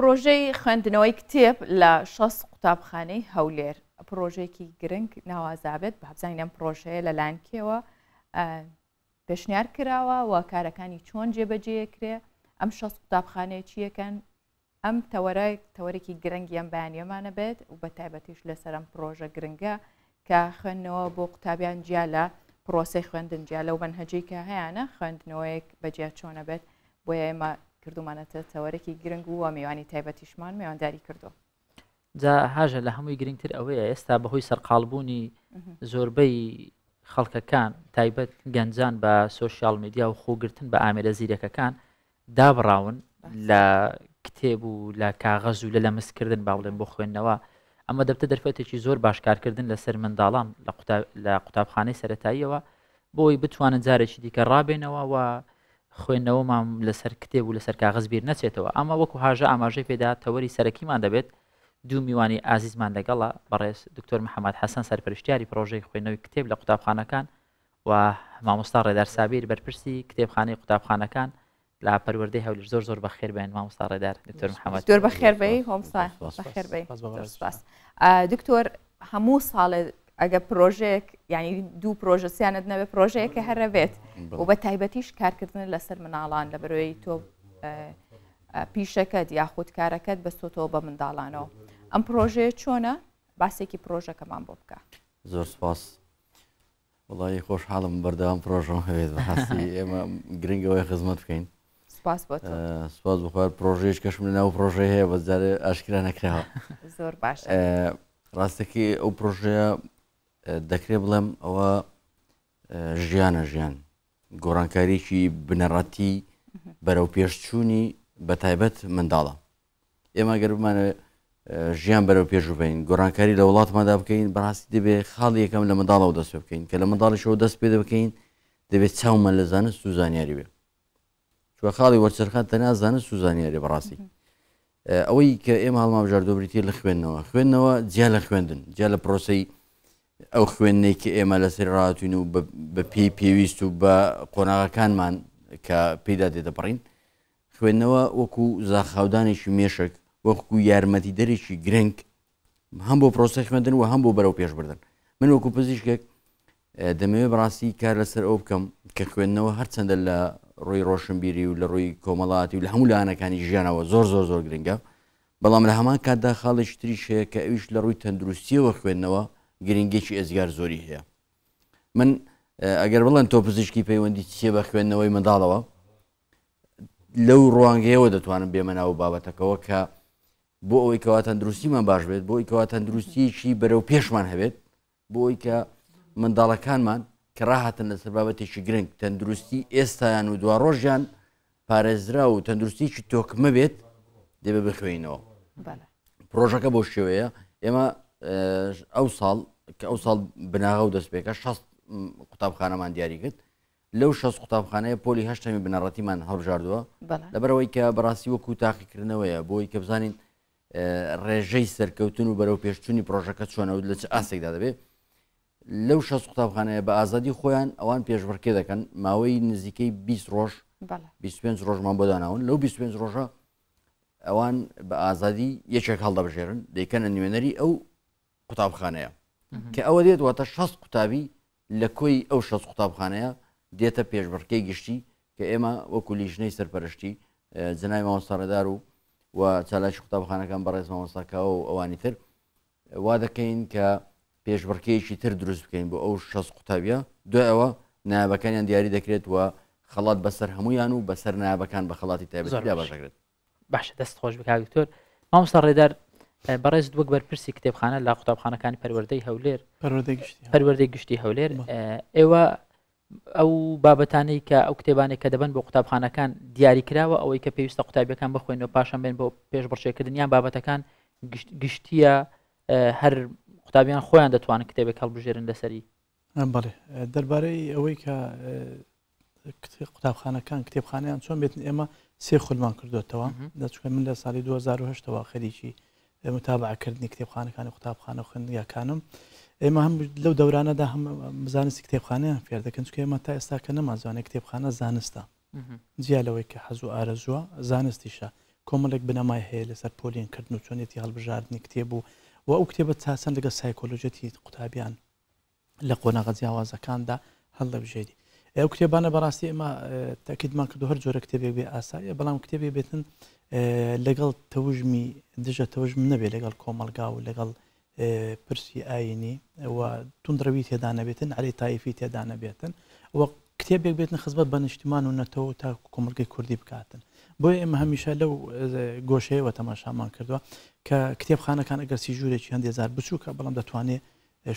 پرۆژەی خوێندنەوەی کتێب لە 6 قوتابخانەی هەولێر پرۆژێکی گرنگ ناوازابێت بە بزانین ئەم پرۆژەیە لەلایەن کێوە پێشنیار کراوە و کارەکانی چۆن جێبەجێکرێ ئەم 6 قوتابخانەیە چیەکەن ئەم تەوەرێکی گرنگی ئەم بەیانیەمانە بێت و بە تایبەتیش لەسەر ئەم پرۆژە گرنگە کە خوێندنەوە بۆ قوتابیان جیا لە پرۆسەی خوێندن جیا لەو بەنهەجەی کە هەیەە خوێندنەوەیەک بەجیا چۆنە بێت بۆیە ئێمە کردومانەتە تەوەرێکی گرنگ و میوانی تایبەتیشمان میوانداری کردو. جا هاژە لە هەمووی گرنگتر ئەوەیە ئێستا بەهۆی سەرقاڵبوونی زۆربەی خەڵکەکان تایبەت گەنجان بە سۆشیال میدیا و خۆگرتن بە ئامێرە زیرەکەکان دابڕاون لە کتێب و لە کاغەز و لە لەمسکردن با بڵێن بۆ خوێندنەوە ئەمە دەبتە دەرفەتێکی زۆر باشکارکردن لەسەر منداڵان لە قوتابخانەی سەرەتاییەوە بۆی بتوانن جارێکی دیکە ڕابێنەوە و خوێندنەوەمان لەسەر کتێب و لەسەر کاغز بیر نەچێتەوە ئەمە وەکو هاژە ئاماژەی پێدا تەوەری سەرەکیمان دەبێت دوو میوانی ئازیزمان لەگەڵە بەڕێز دکتۆر محەممەد حەسەن سەرپەرشتیاری پرۆژەی خوێندنەوەی کتێب لە قوتابخانەکان و مامۆستا ڕێدار سابیر بەرپرسی کتێبخانەی قوتابخانەکان لا پەروەردەی هەولێر زۆر بەخێر بێن مامۆستا ڕێدار دکتۆر محەممەد زۆر بەخێر بێی هۆمسا بەخێر بێی دکتۆر هەموو ساڵێ ئەگە پرۆژێک ینی دوو پرۆژەسیانت نەبێت پرۆژەیەکە هەرەبێت و بە تایبەتیش کارکردن لەسەر مناڵان لە بەرەوەی تۆ پیشەکەت یاخود کارەکەت بەستۆتەوە بە منداڵانەوە ئەم پرۆژەیە چۆنە باسێکی پرۆژەکەمان بۆ بکە. زۆر سپاس وڵی خۆشحاڵم بەردەوام پرۆژەم هەوێت بەحاسی ئێمە گرنگەوەی خزمەت بکەین. سپاس بخوار پرۆژەیەش کەشم لە ناو پرۆژە هەیە بەجارێ ئاشکرا نەکراوە. زۆر باش ڕاستەکەی ئەو پرۆژەیە دەکرێت بڵێم ئەوە ژیان گۆڕانکاریی بنەڕەتی بەرەو پێشچوونی بە تایبەت منداڵە ئێمە گەر بمانەوێت ژیان بەرەو پێش بین گۆڕانکاری لە وڵاتمادا بکەین بەڕاستی دەبێت خاڵ یەکەم لە منداڵەوە دەست بکەین کە لە منداڵیشەوە دەست پێ بکەین دەبێت چاومە لە زانست و زانیاری بێ چوە خاڵی وەرچەرخان تەنیا زانست و زانیاری بەڕاستی ئەوەی کە ئێمە هەڵمابژاردۆبریتی لە خوێندنەوە جیا لە خوێندن جیا لە پرۆسی ئەو خوێندنەی کە ئێمە لەسەر ڕاتوین و بە پێی پێویست و بە قۆناغەکانمان کە پێدا دێدەپەڕین خوێندنەوە وەکو زاخاودانێکی مێشک وەکو یارمەتی دەرێکی گرنگ هەم بۆ پرۆسی خوێندن و هەم بۆ بەرەو پێشبردن من وەکو پزیشکێک دەمەوێت بەڕاستی کار لەسەر ئەو بکەم کە خوێندنەوە هەرچەندە لە ڕۆی ڕۆشنبیری و لە ڕووی کۆمەڵاتی و لە هەموو لایەنەکانی ژیانەوە زۆر گرنگە بەڵام لە هەمان کاتدا خاڵێکی تریش هەیە کە ئەویش لە ڕووی تەندروستیەوە خوێندنەوە گرنگێکی ئەزگار زۆری هەیە. من ئەگەر بڵێن تۆ پزیشکی پەیوەندی چیە بە خوێندنەوەی منداڵەوە لەو ڕوانگەیەوە دەتوانم بێمە ناو بابەتەکەەوە کە بۆ ئەوەی کەوا تەندروستیمان باش بێت بۆ ئەوی کەوا تەندروستیەکی بەرەو پێشمان هەبێت بۆ ئەوی کە منداڵەکانمان کە ڕاهاتن لەسەر بابەتێکی گرنگ تەندروستی ئێستایان و دوا ڕۆژیان پارێزرا و تەندروستیکی تۆکمە بێت دەبێ بخوێنەوە. پرۆژەکە بۆ شێوەیە ئێمە ئەو ساڵ بناغە و دەستپێکە 6 قوتابخانەمان دیاری کرد لەو 6 قوتابخانەیە پۆلی هەشتەمی بنەڕەتیمان هەڵبژاردووە لەبەرەوەی کە بەڕاستی وەکو تاقیکردنەوەیە بۆی کە بزانین ڕێژەی سەرکەوتن و بەرەو پێشچوونی پرۆژەکە چۆنە و لە چ ئاسێکدا دەبێت لەو 6 قوتابخانەیە بە ئازادی خۆیان ئەوان پێشبڕکێ دەکەن ماوەی نزیکەی 20 ڕۆژ 25 ڕۆژمان بۆ داناون لەو 25 ڕۆژە ئەوان بە ئازادی یەکێک هەڵدەبژێرن دەیکەنە نوێنەری ئەو قوتابخانەیە کە ئەوە دێت واتە 6 قوتابی لە کۆی ئەو 6 قوتابخانەیە دێتە پێشبڕکەی گشتی کە ئێمە وەکو لیژنەی سەرپەرشتی جنای مامۆستا ڕێدار و چالاکی قوتابخانەکان بەڕێز مامۆستاکەوە و ئەوانی تر وا دەکەین کە پێشبڕکەیەکی تر دروست بکەین بۆ ئەو 6 قوتابیە دوای ئەوە نایابەکانیان دیاری دەکرێت و خەڵات بەسەر هەمویان و بەسەر نایابەکان بە خەڵاتی تایبەتیدا باشەکرێت. باشە دەست خۆش بکە دکتۆر مامۆستا ڕێدار بەڕێز وەک بەرپرسی کتێبخانە لە قوتابخانەکانی پەروەردەی هەولێر پەروەردەی گشتی هەولێر ئێوە ئەو بابەتانەی کە ئەو کتێبانێک کە دەبن بۆ قوتابخانەکان دیاری کراوە ئەوەی کە پێویستە قوتابیەکان بخوێنەوە پاشان بێن بۆ پێشبڕکێکردنیان بابەتەکان گشتیە هەر قوتابیان خۆیان دەتوانن کتێبێک هەڵبژێرن لەسەری. بەڵێ دەربارەی ئەوەی کە قوتابخانەکان کتێبخانیان چۆن بێتن ئێمە سێ خولمان کردوێتەوە دەچکە من لە ساڵی 2010ەوە خەریکی متابعکردنی کتێبخانەکانی قوتابخانە خوێندنگەکانم ئێمە هەم لەو دەورانەدا هەم زانستی کتێبخانەیان فێر دەکەن چکە ئێمە تا ئێستا کە نەمازانێت کتێبخانە زانستە جیا لەوەی کە حەز و ئارەزووە زانستیشە کۆمەڵێک بنەمای هەیە لەسەر پۆلینکردن و چۆنێتی هەڵبژاردننی کتێب و ئەو کتێبە چاسەن لەگە سایکۆلۆژەتی قوتابیان لە قۆناغە جیاوازەکاندا هەڵدەبژێری ئەو کتێبانە بەڕاستی ئێمە تاکیدمان کردو هەر جۆرە کتێبێک بێ ئاساییە بەڵام کتێبێ بێتن لەگەڵ تەوژمی دژە تەوژم نەبێ لەگەڵ کۆمەلگا و لەگەڵ پرسی ئاینی و توندڕەوی تێدا نەبێتن عەلی تایفی تێدا نەبێتن و کتێبێک بێتن خزمەت بە نیشتیمان و نەتەوە تا کۆمەلگەی کوردی بکاتن بۆیە ئێمە هەمیشە لەو گۆشەیەوە تەماشامان کردووە کە کتێبخانەکان ئەگەر سیژوورێکی هەندێک زار بچووکە بەڵام دەتوانێت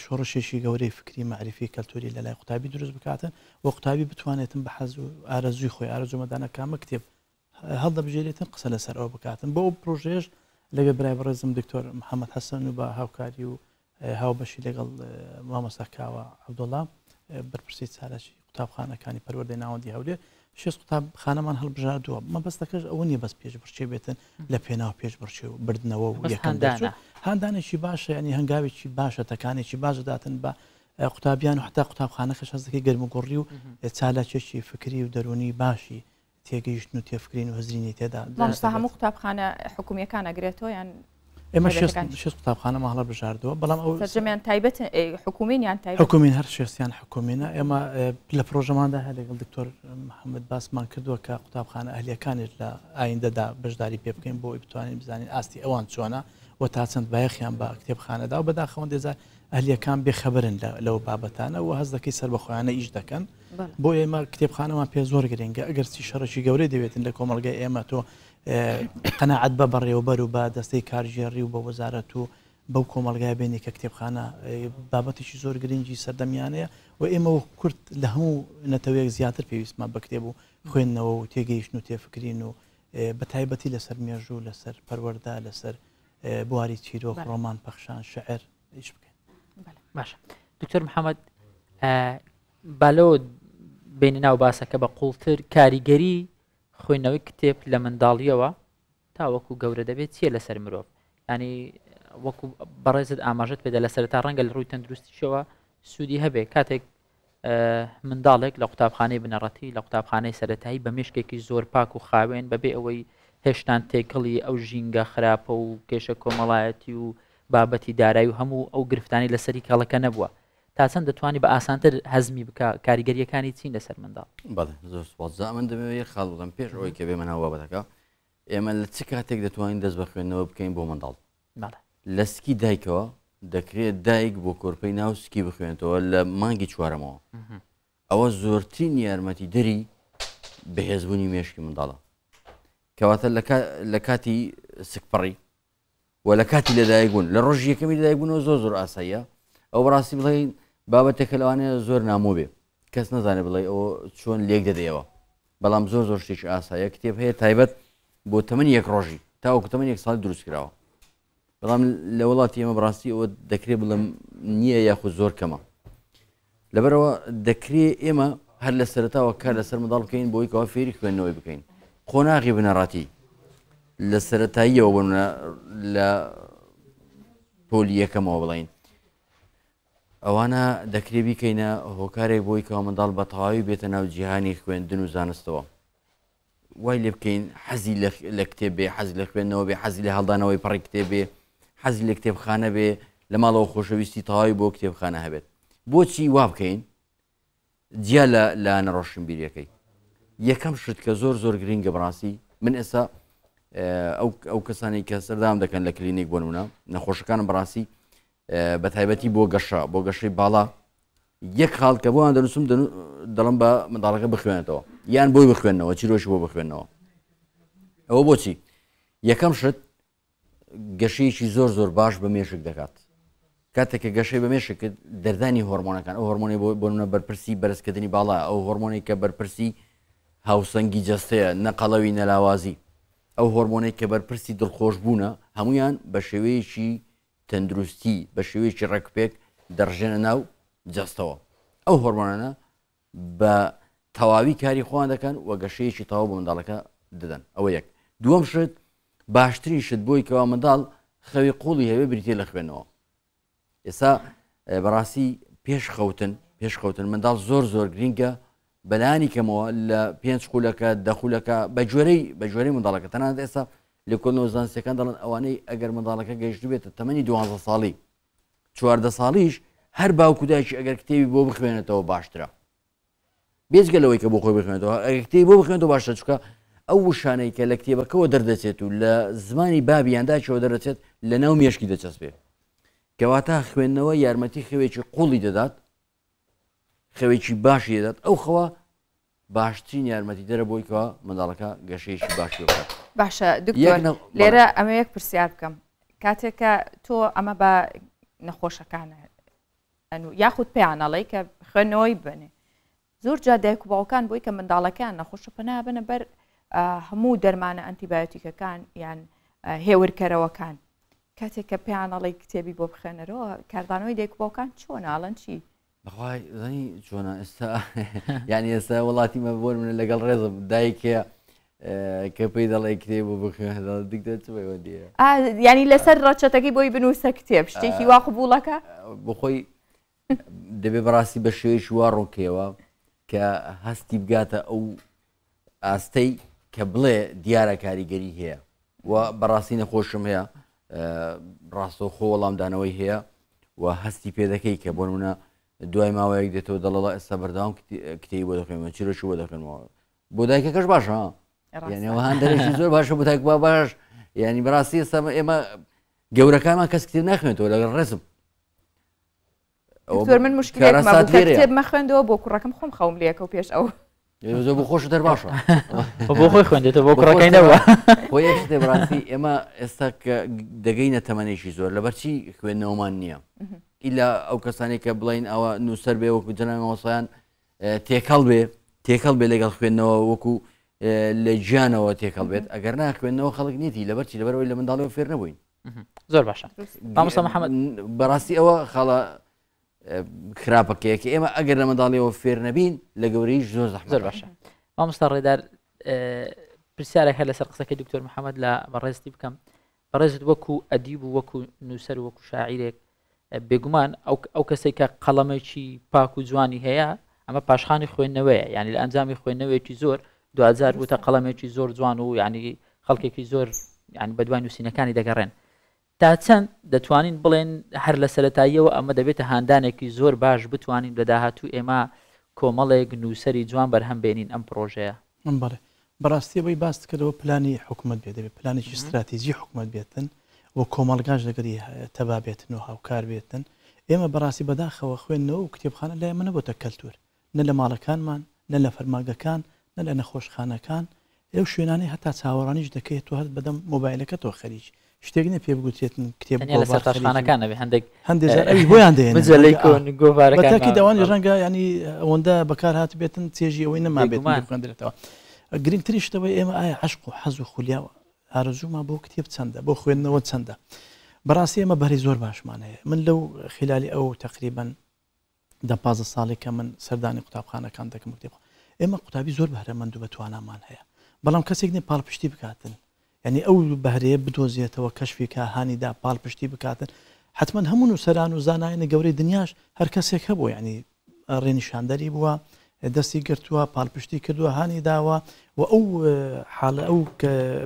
شۆڕشێکی گەورەی فکری معرفی کەلتوری لە لای قوتابی دروست بکاتن و قوتابی بتوانێتن بە حەز و ئارەزوی خۆی ئارەزومەدانە کامە کتێب هەڵدەبژێرێتن قسە لەسەر ئەوە بکاتن بۆ پرۆژێش لەگە برای بەڕێزم دکتۆر محەممەد حەسەن و بە هاوکاری و هاوبەشی لەگەڵ مامۆستاکاوە عەبدوڵڵا بەرپرسی چارەکی قوتابخانەکانی پەروەردەی ناوەندی هەولێر 6 قوتابخانەمان هەڵبژاردووە مەبەستەکەش ئەوە نیە بەس پێش بڕچێ بێتن لە پێناو پێش بڕچێ و بردنەوە و یەکەم هەندانێکی باشە ینی هەنگاوێکی باشە تەکانێکی باشە داتن بە قوتابیان و حتا قوتابخانەکەش هەز دەکەی گەرموگوڕی و چالاکێکی فکری و دەرونی باشی تێگەیشتن و تێفکرین و هەزرینی تێدا هەموو قوتابخانە حکومیەکان ئەگرێتەوە یان ئێمە 6 قوتابخانە هەڵە بژاردووە بەڵام ئەو تەرجەمیان تایبەت حکومینیان تایبەت حکومین هەر شێستیان حکومینە ئێمە لە پرۆژەماندا هەر لەگەڵ دکتۆر محەممەد باسمان کردووە کە قوتابخانە ئەهلیەکانێت لە ئایندەدا بەشداری پێ بکەین بۆ بتوانین بزانین ئاستی ئەوان چۆنە و تا چەند بایەخیان بە کتێبخانەدا و بەداخەوە دێزار ئەهلیەکان بێخەبرن لەو بابەتانە و هەز دەکەی سەر بەخۆیانە ئیش دەکەن بۆ ئێمە کتێبخانەمان پێ زۆر گرنگە ئەگەر چی شەڕەشی گەورەی دەوێتن لە کۆمەڵگەی ئێمە تۆ قەناعەت بە بەڕێوەبەر و بە دەستەی کارژێڕی و بە وەزارەت و بەو کۆمەلگای بینی کە کتێبخانە بابەتێکی زۆر گرنگی سەردەمیانەیە و ئێمە کورت لە هەموو نەتەوەیەک زیاتر پێویستمان بە کتێب و خوێندنەوە و تێگەیشتن و تێفکرین و بە تایبەتی لەسەر مێژوو لەسەر پەروەردا لەسەر بواری چیرۆک ڕۆمان پەخشان شعر ئیش بکەین باشە دکتۆر محەممەد بالەوە بینی ناو باسەکە بە قوڵتر کاریگەری خوێندنەوەی کتێب لە منداڵیەوە تا وەکو گەورە دەبێت چیە لەسەر مرۆڤ ینی وەکو بەڕێزت ئاماژت پێدا لە سەرتا ڕەنگە لە ڕووی تەندروستیشەوە سوودی هەبێ کاتێک منداڵێک لە قوتابخانەی بنەڕەتی لە قوتابخانەی سەرەتایی بە مێشکێکی زۆر پاک و خاوێن بەبێ ئەوەی هێشتان تێکەڵی ئەو ژینگە خراپە و کێشە کۆمەڵایەتی و بابەتی دارایی و هەموو ئەو گرفتانی لەسەری کاڵەکە نەبووە تا چەند دەتوانانی بە ئاسانتر هەزمی بکە کاریگەریەکانی چین لەسەر منداڵ زۆر سپاس من دەبێت خاڵ بڵم پێش ئەوەی کە بێ منەوە بابەتەکە ئێمە لە چ کاتێک دەتوانین دەست بە خوێندنەوە بکەین بۆ منداڵ لە سکی دایکەوە دەکرێت دایک بۆ کۆرپەی ناو سکی بخوێنێتەوە لە مانگی چوارەمەوە ئەوە زۆرترین یارمەتی دەری بەهێزبوونی مێشکی منداڵە کەواتە لە کاتی سکپەڕی و لە کاتی لەدایکبوون لە ڕۆژ یەکەمی لەدایکبوونەوە زۆر ئاساییە ئەو بەڕاستی بڵێن بابەتێکە لەوانەیە زۆر نامۆ بێ کەس نەزانێت بڵێ ئەوە چۆن لێک دەدەیەوە بەڵام زۆر شتێکی ئاساییە کتێب هەیە تایبەت بۆ تەمەنی یەک ڕۆژی تاوەکو تەمەنی یەک ساڵی دروست کراوە بەڵام لە وڵاتی ئێمە بەڕاستی ئەوە دەکرێت بڵم نییە یاخود زۆر کەمە لەبەرەوە دەکرێت ئێمە هەر لە سەرتاوە کار لەسەر منداڵ بکەین بۆی کەوا فێری خوێندنەوەی بکەین قۆناغی بنەڕەتی لە سەرەتاییەوە بوون لە پۆلی یەکەمەوە بڵین ئەوانە دەکرێت بیکەینە هۆکارێک بۆی کەوا منداڵ بە تەواوی بێتە ناو جیهانی خوێندن و زانستەوە وای لێ بکەین حەزی لە کتێب بێ حەزی لە خوێندنەوە بێ حەزی لە هەڵدانەوەی پەڕی کتێب بێ حەزی لە کتێبخانە بێ لە ماڵەوە خۆشەویستی تەواوی بۆ کتێبخانە هەبێت بۆچی وا بکەین جیا لە نەڕۆشن بیریەکەی یەکەم شت کە زۆر گرنگە بڕاستی من ئێستا ئەو کەسانی کە سەردام دەکەن لە کلینیک بۆ نمونە نەخۆشەکانم بڕاستی بە تایبەتی بۆ گەشەی باڵا یەک خاڵ کە بۆیان دەنووسم دەڵم بە منداڵەکە بخوێنێتەوە یان بۆی بخوێنەوە چیرۆشی بۆ بخوێنەوە ئەوە بۆچی یەکەم شت گەشەیەکی زۆر باش بە مێشک دەکات کاتێککە گەشەی بە مێشکت دەردانی هۆرمۆنەکان ئەو هۆرمۆنی بۆ نمونە بەرپرسی بەرزکردنی باڵا ئەو هۆرمۆنی کە بەرپرسی هاوسەنگی جەستەیە نەقەڵەوی نەلاوازی ئەو هۆرمۆنێک کە بەرپرسی دڵخۆش بوونە هەمویان بە شێوەیەکی تەندروستی بە شێوەیەکی ڕێکپێک دەڕژێنە ناو جەستەوە ئەو هۆرمۆنانە بە تەواوی کاری خۆیان دەکەن و گەشەیەکی تەواو بۆ منداڵەکە دەدەن ئەوە یەک دووەم شت باشترین شت بۆی کەوا منداڵ خەوی قوڵی هەبێ بریتێ لە خوێنەوە ئێستا بەڕاستی پێشخەوتن منداڵ زۆر گرینگە بەلایانی کەمەوە لە 5 خولەکە 10 خولەکە بە جۆرەی منداڵەکە تەنانەت ئێستا لە کۆنەوە زانستیەکان دەڵێن ئەوانەی ئەگەر منداڵەکە گەیشت بێتە تەمەنی 12 ساڵی 14 ساڵیش هەر باوکودایکی ئەگەر کتێبی بۆ بخوێنێتەوە باشترە بێجگە لەوەی کە بۆ خۆی بخوێنێتەوە ئەگەر کتێبی بۆ بخوێنێتەوە باشترە چونکە ئەو وشانەی کە لە کتێبەکەەوە دەردەچێت و لە زمانی بابیانداچەوە دەرەچێت لە ناو مێشکی دەچەسبێ کەواتە خوێندنەوە یارمەتی خەوێکی قوڵی دەدات خەوێکی باشی دەدات ئەو خەوە باشترین یارمەتی دەرە بۆی کەەوە منداڵەکە گەشەیەکی باشی بکات. باشە دکتۆر لێرە ئەمە یەک پرسیار بکەم کاتێکە تۆ ئەمە بە نەخۆشەکانە یاخود پێیانەڵی کە خوێنەوەی بنێ زۆر جا دایک و باوکان بۆی کە منداڵەکان نەخۆشە پەنا بنە بەر هەموو دەرمانە ئەنتیبایۆتیکەکان یان هێورکەرەوەکان کاتێک کە پێیانەڵی کتێبی بۆ بخێنەرەوە کاردانەوەی دایک و باوکان چۆناڵەن چی؟ بەخوای زانی چۆنە ئێستا یعنی ئێستا وڵاتی مە بۆ منە لەگەڵ ڕێزم دایکە کە پێی دەڵێ کتێب بۆ بخێنەوە دیکتەوەدیە ینی لەسەر ڕەچەتەکەی بۆی بنووسە کتێب شتێکی وا قبوڵەکە بخۆی دەبێ بەڕاستی بە شێوەیەکی وا ڕووکەوە کە هەستی بگاتە ئەو ئاستەی کە بڵێ دیارە کاریگەری هەیە و بەڕاستی نەخۆشم هەیە ڕاستە خۆ وەڵامدانەوەی هەیە و هەستی پێ دەکەی کە بۆ منە دوای ماوەیەک دێتەوە دەڵڵە ئێستا بەرداوام کتێبی بۆ دەخوێنەوە چیرۆکی بۆ دەخوێنەوە بۆ دایکەکەش باشە یعنی ئەوە هەندێکی زۆر باشە بۆ دایک با باش ینی بەڕاستی ئێستا ئێمە گەورەکانمان کەس کتێب ناخوێنێتەوە لەگەڵ ڕێزم زۆر من مشکلێک کتێب مەخوێندەوە بۆ کوڕەکەم خۆم خەوم لێکە و پێش ئەو زۆر بۆ خۆش دەرباشە بۆ خۆی خوێندێتەوە بۆ کوڕەکەی نەوە خۆ یەک شتێ بەڕاستی ئێمە ئێستا کە دەگەینە تەمەنێکی زۆر لەبەرچی خوێندنەوەمان نییە ئیلا ئەو کەسانی کە بڵین ئەوە نووسەر بێ وەکو جەنابمەوەسایان تێکەڵ بێ لەگەڵ خوێندنەوە وەکو لە گیانەوە تێکەڵ بێت ئەگەر ناخوێندنەوە خەڵک نیتی لەبەرچی لەبەرەوەی لە منداڵەوە فێر نەبووین زۆر باشە مامۆستا محەممەد بەڕاستی ئەوە خاڵە خراپەکەیەکە ئێمە ئەگەر لە منداڵیەوە فێر نەبین لە گەورەیش زۆر زەحمەت زۆر باشە مامۆستا ڕێدار پرسیارێک هەر لەسەر قسەکەی دکتۆر محەممەد لە بەڕێزتی بکەم بەڕێزت وەکو ئەدیب و وەکو نووسەر وەکو شاعیرێک بێگومان ئەو کەسێک کە قەڵەمێکی پاک و جوانی هەیە ئەمە پاشخانی خوێندنەوەیە ینی لە ئەنجامی خوێندنەوەیکی زۆر 2000 بووتە قەڵەمێکی زۆر جوان و ینی خەڵکێکی زۆر ینی بەدوای نووسینەکانی دەگەڕێن تا چەند دەتوانین بڵێن هەر لە سەرەتاییەوە ئەمە دەبێتە هاندانێکی زۆر باش بتوانین لە داهاتوو ئێمە کۆمەڵێک نووسەری جوان بەرهەم بێنین ئەم پرۆژەیە بەڵێ بەڕاستی بەی باس کردەوە پلانی حکوومەت بێت دەبێت پلانێکی استراتیژی حکوومەت بێتن و کۆمەڵگاش لەگەری تەبا بێتن و هاوکار بێتن ئێمە بەڕاستی بەداخەوە خوێندنەوە و کتێبخانە لای منە بۆتە کەلتور نە لە ماڵەکانمان نە لە فەرماگەکان نە لە نەخۆشخانەکان ئێو شوێنانی هەتا چاوەڕانیش دەکەێت و هەست بەدەم مۆبایلەکە تۆ خەریج شتێک نە پێ بگوتێتن کتێب لەسەر تاشخانەکان نەبێ هەندێک بۆیان دێنبەتەکی داوانی ڕەنگە ینی ئەوەندە بەکار هات بێتن چێژی ئەوەی نەما بێت خوێندرێتەوە گرنگتری شتەوەی ئێمە ئایا عشق و حەز و خولیاوە ئارزوما بۆ کتێب چەندە بۆ خوێندنەوە چەندە بەڕاستی ئێمە بەری زۆر باشمان هەیە من لەو خلالی ئەو تقریبا 15 ساڵی کە من سەردانی قوتابخانەکان دەکەم کتێب ئێمە قوتابی زۆر بەهرەمەند و بەتوانامان هەیە بەڵام کەسێک نێ پاڵپشتی بکاتن ینی ئەو بەهرەیە بدۆزیێتەوە کەشفێکە هانیدا پاڵپشتی بکاتن حتمما هەموو نووسەران و زانایانە گەورەی دنیاش هەر کەسێک هەبوو ینی ڕێنیشاندەری بووە دەستی گرتووە پاڵپشتی کردووە هانی داوە و ئەو حاڵە ئەو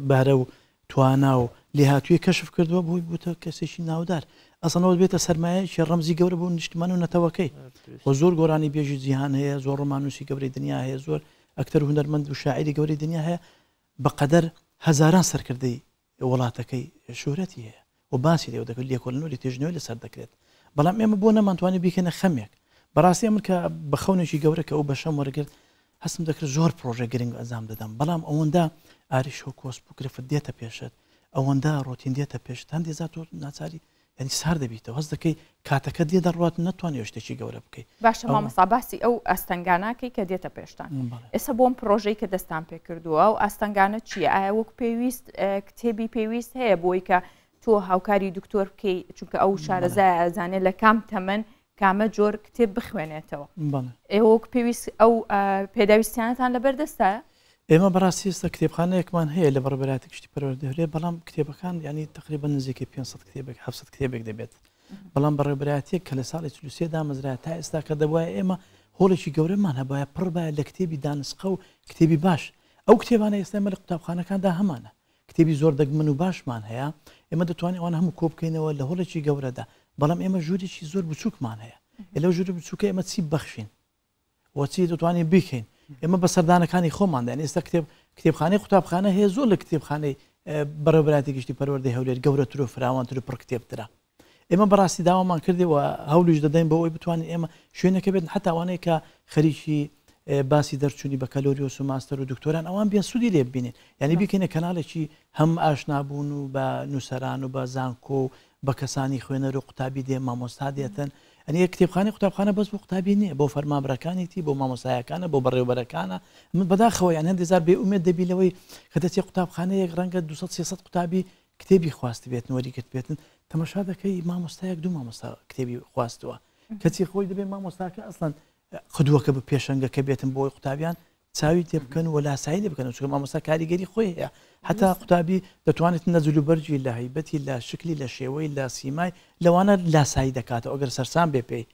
بارە و توانا و لێهاتووی کەشف کردووە بۆی بووتە کەسێکی ناودار ئەسەنەوە بێتە سەرمایەکی ڕەمزی گەورە بوو نیشتمان و نەتەوەکەی و زۆر گۆرانی بێژی جیهان هەیە زۆر ڕۆمانوسی گەورەی دنیا هەیە زۆر ئەکتەر و هونەرمەند و شاعری گەورەی دنیا هەیە بەقەدەر هەزاران سەرکردەی وڵاتەکەی شۆرەتی هەیە و باسی لێو دەکرد لێکۆڵنەوەی تێژنەوەی لەسەر دەکرێت بەڵام ئێمە بۆ نەمانتوانێت بیکەنە خەمێک بەڕاستی من کە بە خەونێکی گەورە کە ئەو بەشەم وەرگرت هەستم دەکرد زۆر پرۆژە گرنگ ئەنجام دەدەم بەڵام ئەوەندە ئاریش و کۆسپ و گرفت دێتە پێشت ئەوەندە ڕۆتین دێتە پێشت هەندێک زات تۆ ناچاری ینی سار دەبیتەوە هەست دەکەی کاتەکە دێ دەڕات ناتوانێت شتێکی گەورە بکەیت باشە مامۆستا باسی ئەو ئەستەنگاناکەی کە دێتە پێشتان ئێستا بۆم پرۆژەی کە دەستان پێ کردووە و ئەستەنگانە چیە ئایا وەک پێویست کتێبی پێویست هەیە بۆی کە تۆ هاوکاری دکتۆر بکەی چونکە ئەو شارەزای ئازانێت لە کام تەمەن کامە جۆر کتێب بخوێنێتەوە ئێوە وەک پێویست ئەو پێداویستیانتان لەبەردەستە ئێمە بەڕاستی ئێستا کتێبخانەیەکمان هەیە لە بەڕێبەرایەتی گشتی پەروەردەهێنەر بەڵام کتێبەکان ینی تقریبا نزیکەی 500 کتێبێک 700 کتێبێک دەبێت بەڵام بەڕێبەرایەتێک کە لە ساڵی 33 دامەزرایە تا ئێستا کە دەبواە ئێمە هۆڵێکی گەورەمان هەبایە پڕ باە لە کتێبی دانسقە و کتێبی باش ئەو کتێبانە ئێستا ئێمە لە قوتابخانەکاندا هەمانە کتێبی زۆر دەگمن و باشمان هەیە ئێمە دەتوانین ئەوان هەموو کۆ بکەینەوە لە هۆڵێکی گەورەدا بەڵام ئێمە ژوورێکی زۆر بچووکمان هەیە لەو ژوور بچووکە ئێمە چی بەخشین وەچی دەتوانین بیکەین ئێمە بە سەردانەکانی خۆماندان ئێستا کتێبخانەی قوتابخانە هەیە زۆر لە کتێبخانەی بەڕێوەبەراتی گشتی پەروەردەی هەولێر گەورەتر و فراوانتر و پڕ کتێبترە ئێمە بەڕاستی داوامان کردەوە هەوڵش دەدەین بەوەی بتوانین ئێمە شوێنەکە بێت هەتاوانەیە کە خەریکی باسی دەرچوونی بە کەلۆریۆس و ماستەر و دکتۆران ئەوان بێن سوودی لێ ببینین یعنی بیکەینە کەناڵێکی هەم ئاشنابوون و بە نووسەران و بە زانکۆ و بە کەسانی خوێنەر و قوتابی دێ مامۆستا دێتن ئەنی کتێبخانەی قوتابخانە بەس بۆ قوتابی نییە بۆ فەرمانبەرەکانێتی بۆ مامۆسایەکانە بۆ بەڕێوەبەرەکانە من بەداخەوە یان هەندێک زار بێئومێد دەبیلەوەی کە دەچێت قوتابخانەیەک ڕەنگە 200-300 قوتابی کتێبی خواست بێتن وەریگرت بێتن تەماشا دەکەی مامۆستایەک دوو مامۆستا کتێبی خواستووە کەچی خۆی دەبێت مامۆستاکە ئەسڵەن قدووەکە بە پێشەنگەکە بێتن بۆی قوتابیان چاوی تێ بکەن و لاسایی لێ بکەن چکە مامۆستا کاریگەری خۆی هەیە حتا قوتابی دەتوانێت نەجل و بەرجی لە هەیبەتی لە شکلی لە شێوەی لە سیمای لەوانە لاسایی دەکاتەوە ئەگەر سەرسان بێ پێی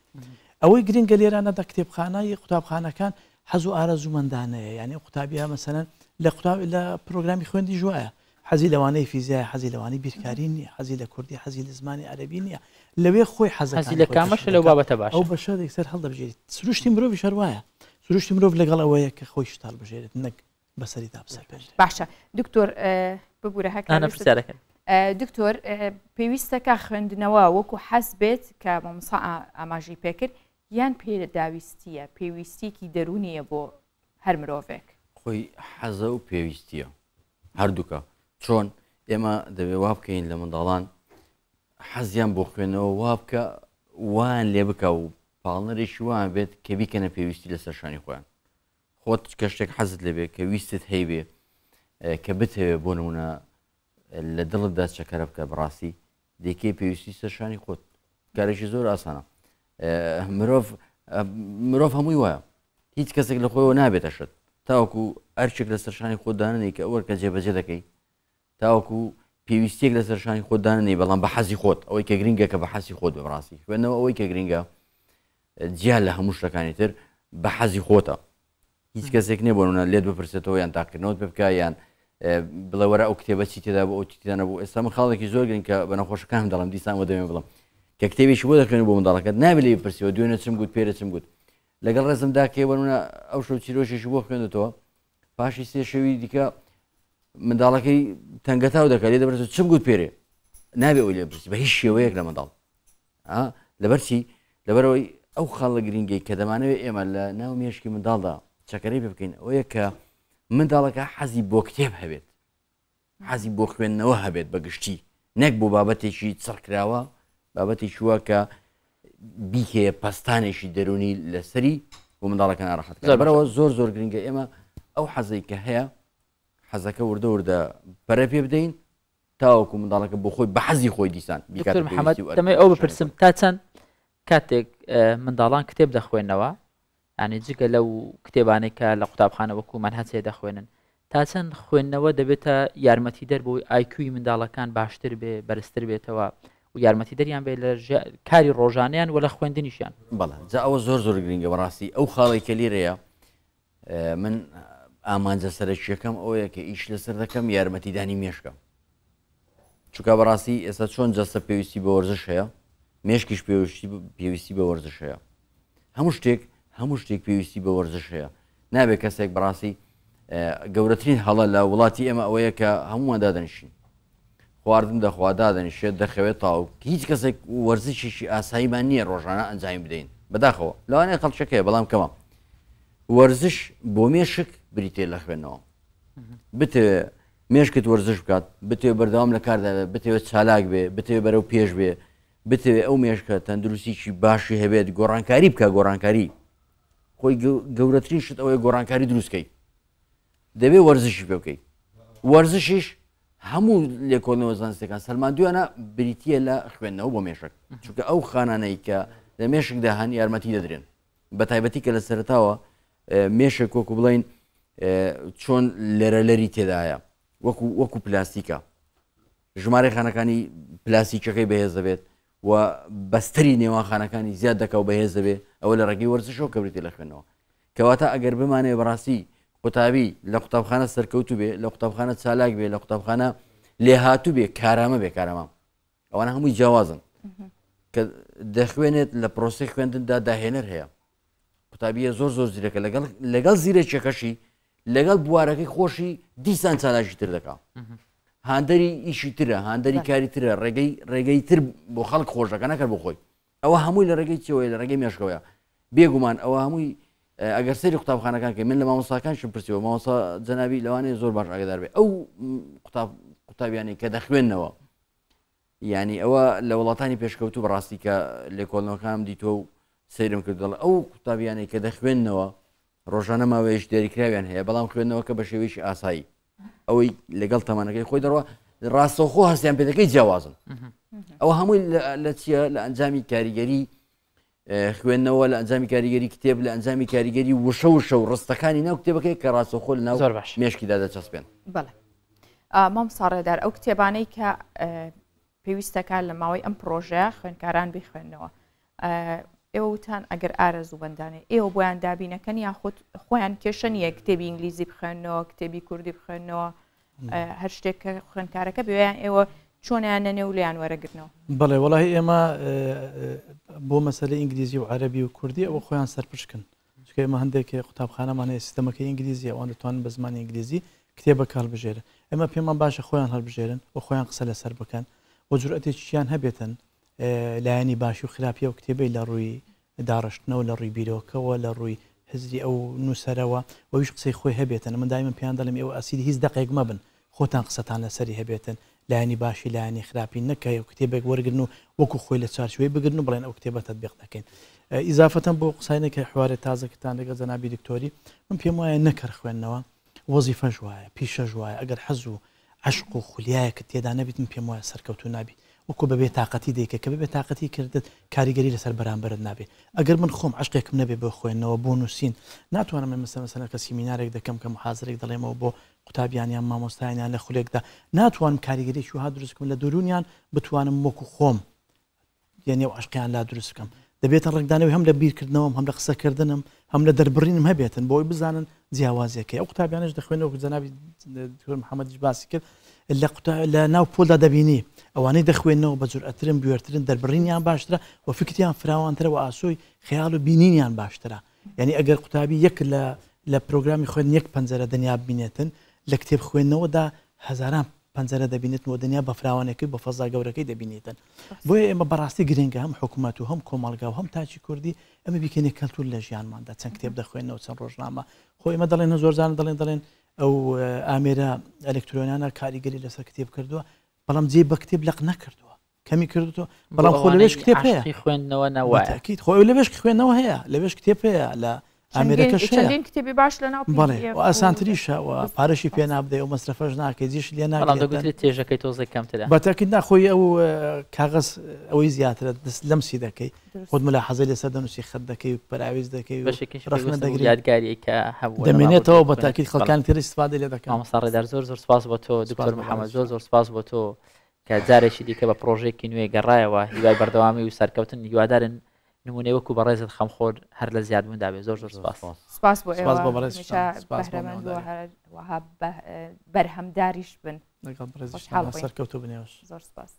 ئەوەی گرنگە لێرانەدا کتێبخانەی قوتابخانەکان حەز و ئارەزوومەندانەیە یعنی قوتابیە مەسەرەن لە پرۆگرامی خوێندی ژوایە حەزی لەوانەی فیزیای حەزی لەوانی بیرکاری نییە حەزی لە کوردی حەزی لە زمانی عەرەبی نییە لەوێ خۆی حەزی لە کامەش لەو بابەتە باش ئەو بەشە سەر هەڵدەبژێت سروشتی مرۆڤی شەروایە سروشتی مرۆڤ لەگەڵ ئەوەیە کە خۆی شتال بژێرێت نەک بەسەری دابسەر پێ باشە دکتۆر ببوورە هەکەن دکتۆر پێویستەکە خوێندنەوە وەکو حەز بێت کە مامۆستا ئاماژەی پێکرد یان پێداویستیە پێویستیکی دەرونیە بۆ هەر مرۆڤێک خۆی حەزە و پێویستیە هەردووکە چۆن ئێمە دەبێ وا بکەین لە منداڵان حەزیان بۆ خوێنەوە وا بکە وان لێ بکە و پاڵنەرێکی وان بێت کە بیکەنە پێویستی لە سەرشانی خۆیان خۆت کە شتێک حەزت لەبێ کە ویستت هەیبێ کە بتەوێ بۆ نمونە لە دڵتدا چەکەرە بکە بڕاستی دێکێ پێویستی سەرشانی خۆت کارێکی زۆر ئاسانە مرۆڤ هەمووی وایە هیچ کەسێک لە خۆیەوە نابێتە شت تاوەکو ئەرچێک لە سەرشانی خۆداننی کە ئەوە کە جێبەجێ دەکەی تاوەکو پێویستێک لە سەرشانی خۆداننی بەڵام بە حەزی خۆت ئەوەی کە گرنگە کە بە حەزی خۆت بەڕاستی خوێندنەوە ئەوەی کە گرنگە جیان لە هەموو شتەکانی تر بە حەزی خۆتە هیچ کەسێک نێ بۆنە لێت بپرسێتەوە یان تاقیکردنەوەت پێ بکە یان بڵێ وەرە ئەو کتێبە چی تێدا بۆ ئەو تیانە بوو ئێستا من خاڵێکی زۆر گرنگ کە بە نەخۆشەکانم دەڵم دیسان وە دەمێ بڵم کە کتێبێکی بۆ دەخوێنی بۆ منداڵەکەت نابێت لێ بپرسیەوە دوێنێ چم گوت پێرە چم گوت لەگەڵ ڕێزمدا کێ بەنمونە ئەو شەو چیرۆشێکی بۆ خوێندێتەوە پاشی سێ شەوی دیکە منداڵەکەی تەنگەتاو دەکات لێ دەبرێت چم گوت پێرێ نابێ ئەوی لێ بپرسی بە هیچ شێوەیەک لە منداڵ لەبەرچی لەبەرەوەی ئەو خاڵە گرنگی کە دەمانەوێت ئێمە لە ناو مێشکی منداڵدا چەکەرەی پێ بکەین ئەوەیە کە منداڵەکە حەزی بۆ کتێب هەبێت حەزی بۆ خوێندنەوە هەبێت بەگشتی نەک بۆ بابەتێکی چڕکراوە بابەتێکی وە کە بیکێ پەستانێکی دەرونی لەسەری بۆ منداڵەکە ناڕەحەت بەرەوە زۆر گرنگە ئێمە ئەو حەزەی کە هەیە حەزەکە وردە پەرە پێ بدەین تاوەکو منداڵەکە بۆ خۆی بە حەزی خۆی دیسان محەممەد دەمەی ئەو بپرسم تا چەند کاتێک منداڵان کتێب دەخوێنەوە ینی جگە لەو کتێبانێک کە لە قوتابخانە وەکو منهەجێ دەخوێنن تا چەند خوێندنەوە دەبێتە یارمەتی دەر بۆی ئایکوی منداڵەکان باشتر بێ بەرزتر بێتەوە و یارمەتی دەریان بێ لە کاری ڕۆژانیان و لە خوێندنیشیان بەڵێ جا ئەوە زۆر گرنگە بەڕاستی ئەو خاڵی کە لێرەیە من ئامانجە سەرچیەکەم ئەوەیە کە ئیش لەسەر دەکەم یارمەتیدانی مێشکە چونکە بەڕاستی ئێستا چۆن جەستە پێویستی بە وەرزش هەیە مێشکیش پێویستی بە وەرزش هەیە هەموو شتێک پێویستی بە وەرزش هەیە نابێت کەسێک بەڕاستی گەورەترین هەڵە لە وڵاتی ئێمە ئەوەیە کە هەمووان دادەنیشین خواردن دەخوا دادەنیشێت دەخەوێت تاو هیچ کەسێک وەرزشێکی ئاساییمان نییە ڕۆژانە ئەنجامی بدەین بەداخەوە لەوانەیە خەڵچەکەیە بەڵام کەمە وەرزش بۆ مێشک بریتێ لە خوێندنەوە بتەوێ مێشکت وەرزش بکات بتەوێ بەردەوام لە کاردا بتەوێت چالاک بێ بتەوێ بەرەو پێش بێ بتەوێ ئەو مێشکە تەندروستیی باشی هەبێت گۆڕانکاری بکە گۆڕانکاری خۆی گەورەترین شت ئەوەیە گۆڕانکاری دروستکەی دەبێ وەرزشی پێ بکەیت وەرزشیش هەموو لێکۆڵنەوە زانستەکان سەلماندویانە بریتە لە خوێندنەوە بۆ مێشک چونکە ئەو خانانەی کە لە مێشکدا هەن یارمەتی دەدرێن بە تایبەتی کە لە سەرتاوە مێشک وەکو بڵین چۆن لەرەلەری تێدایە وەکو پلاستیکە ژمارە خانەکانی پلاستیکەکەی بەهێز دەبێت و بەستری نێوانخانەکانی زیاد دەکە و بەهێز دەبێت ئەوە لە ڕێگەی وەرزشەوە کە بریتە لە خوێندنەوە کەواتە ئەگەر بمانێ بەڕاستی قوتابی لە قوتابخانە سەرکەوتو بێ لە قوتابخانە چالاک بێ لە قوتابخانە لێ هاتوو بێ کارامە بێ کارەمام ئەوانە هەمووی جیاوازن کە دەخوێنێت لە پرۆسی خوێندندا داهێنەر هەیە قوتابیە زۆر زۆر زیرەکە لەگەڵ زیرەکێکەکەشی لەگەڵ بوارەکەی خۆشی دیسان چالاشی تر دەکات هاندەری ئیشی ترە هاندەری کاری ترە ڕێگەی تر بۆ خەڵک خۆشەکە نەکرد بۆ خۆی ئەوە هەمووی لە ڕێگەی چەوەی لە ڕێگەی مێشکەوەیە بێگومان ئەوە هەمووی ئەگەر سەری قوتابخانەکان کە من لە مامۆستاکانشم پرسیەوە مامۆستا جەنابی لەوانەیە زۆر باش ئاگدار بێ ئەو قوتابیانی کە دەخوێننەوە ینی ئەوە لە وڵاتانی پێشکەوتو بەڕاستی کە لێکۆڵنەوەکانم دیتۆ و سەیرم کردەڵ ئەو قوتابیانی کە دەخوێننەوە ڕۆژانە ماوەیەش دیاریکراویان هەیە بەڵام خوێندنەوە کە بە شێوەیەکی ئاسایی ئەوەی لەگەڵ تەمانەکەی خۆی دەڕوە ڕاستەوخۆ هەستیان پێدەکەی جیاوازن ئەوە هەمووی لە چیە لە ئەنجامی کاریگەری خوێندنەوە لە ئەنجامی کاریگەری کتێب لە ئەنجامی کاریگەری وشە و ڕستەکانی ناو کتێبەکەی کە ڕاستەوخۆ لە ناو مێشکیدا دەچەسپێن بەڵێ مام ساڕێدار ئەو کتێبانەی کە پێویستەکان لە ماوەی ئەم پرۆژەیە خوێندکاران بخوێنەوە ئێوە وتان ئەگەر ئارەزوو بەندانێ ئێوە بۆیان دابینەکەن یاخود خۆیان کێشە نیە کتێبی ئینگلیزی بخوێنەوە کتێبی کوردی بخوێنەوە هەر شتێک کە خوێندکارەکە بێیان ئێوە چۆنیان نەنێ و لیان وەرەگرنەوە بەڵێ وڵی ئێمە بۆ مەسەلەی ئینگلیزی و عەرەبی و کوردی ئەوە خۆیان سەرپشکن چکە ئێمە هەندێک قوتابخانەمان هەیە سیستەمەکەی ئینگلیزی ئەوان دەتوانن بە زمانی ئینگلیزی کتێبە کاڵبژێرە ئێمە پێمان باشە خۆیان هەڵبژێرن و خۆیان قسە لەسەر بکەن و جورئەتێکیان هەبێتن لایەنی باشی و خراپی و کتێبەی لە ڕووی داڕشتنەوە لە ڕووی بیرۆکەوە لە ڕووی هزری ئەو نووسەرەوە وەویش قسەی خۆی هەبێتن من دایمە پێیان دەڵێم ئێوە ئەسیری هیچ دقێک مەبن خۆتان قسەتان لەسەری هەبێتن لایەنی باشی لایەنی خراپی نەکەی و کتێبێک وەرگن و وەکو خۆی لە چارچوەی بگرن و بڵێن ئەو کتێبە تەطبیق دەکەین ئیزافەتەن بۆ قسانێکە حوارێ تازەکەتان لەگەڵ جەنابی دکتۆری من پێم وایە نەکەر خوێندنەوە وەزیفەش وایە پیشەش وایە ئەگەر حەز و عشق و خولیایەکە تێدا نەبیت من پێم وایە سەرکەوتو نابی وەکو بەبێ تااقەتی دیکە کە بەبێ تااقەتی کردت کاریگەری لەسەر بەرامبرت نابێت ئەگەر من خۆم عشقێکم نەبێ بۆ خوێندنەوە بۆ نووسین ناتوانم من مەسەلە کە سیمینارێک دەکەم کە محازرێک دەڵێمەوە بۆ قوتابیانیان مامۆستایانیان لە خولێکدا ناتوانم کاریگەری وها دروستکەم لە دورونیان بتوانم وەکو خۆم یعنی و عشقیان لا دروست بکەم دەبێتە ڕێکدانەوەی هەم لە بیرکردنەوەم هەم لە قسەکردنم هەم لە دەربڕینم هەبێتن بۆی بزانن جیاوازیەکەی ئەو قوتابیانش دەخوێنەوە جەنابی دکتۆر محەممەدیش باسی کرد لە ناو پۆلدا دەبینی ئەوانەی دەخوێنەوە بە جورئەترن بوێرترن دەربڕینیان باشترە و فکریان فراوانترە و ئاسۆی خەیاڵ و بینینیان باشترە یعنی ئەگەر قوتابی یەک لە پرۆگرامی خوێن یەک پەنجەرە دنیا ببینێتن لە کتێب خوێندنەوەدا هەزاران پەنجەرە دەبینێتەوە دنیا بە فراوانەکەی بە فەزا گەورەکەی دەبینێتن بۆیە ئێمە بەڕاستی گرنگە هەم حکوومەت و هەم کۆمەڵگا و هەم تاچی کوردی ئەمە بیکەنێ کەلتور لە ژیانماندا چەند کتێب دەخوێنەوە چەند ڕۆژنامە خۆ ئێمە دەڵێن زۆرجان دەڵێن ئەو ئامێرە ئەلکترۆنیانە کاریگەری لەسەر کتێب کردووە بەڵام جێ بە کتێب لەق نەکردووە کەمی کردووە بەڵام خۆ لەوێش کتێب هەیە خوێندنەوە نەوەیەکییت خۆ لەوێش خوێندنەوە هەیە لەوێش کتێب هەیە لە ئامێرەکەش کتێبی باش لە ناو ئاسانتریشەوە پارەشی پێ نابدەی و مەصرفەش ناکەی جیش لێ ناگرێت تێژەکەی تۆزێک کەمترە بەتەکیید ناخۆی ئەو کاغەز ئەوەی زیاترە دەست لەم سی دەکەی خۆت ملا حەزە لێسەر دەنووسی خەت دەکەی و پەراویز دەکەی ڕخنە دەگری یادگاری کە هەبوو دەمێنێتەوە بەتاکیید خەڵکان تر استفادە لێ دەکەن مامۆستاڕێدار زۆر سپاس بۆ تۆ دکتۆر محەممەد زۆر سپاس بۆ تۆ کە جارێکی دیکە بە پرۆژێکی نوێ گەڕایەوە هیوای بەردەوامی و سەرکەوتن هیوادارن نمونەی وەکو بەڕێزت خەمخۆر هەر لە زیادبووندا بێ زۆر سپاس بۆ ئێوە بەهرەمەند وەها بەرهەمداریش بن سەرکەوتو بنێوش زۆر سپاس.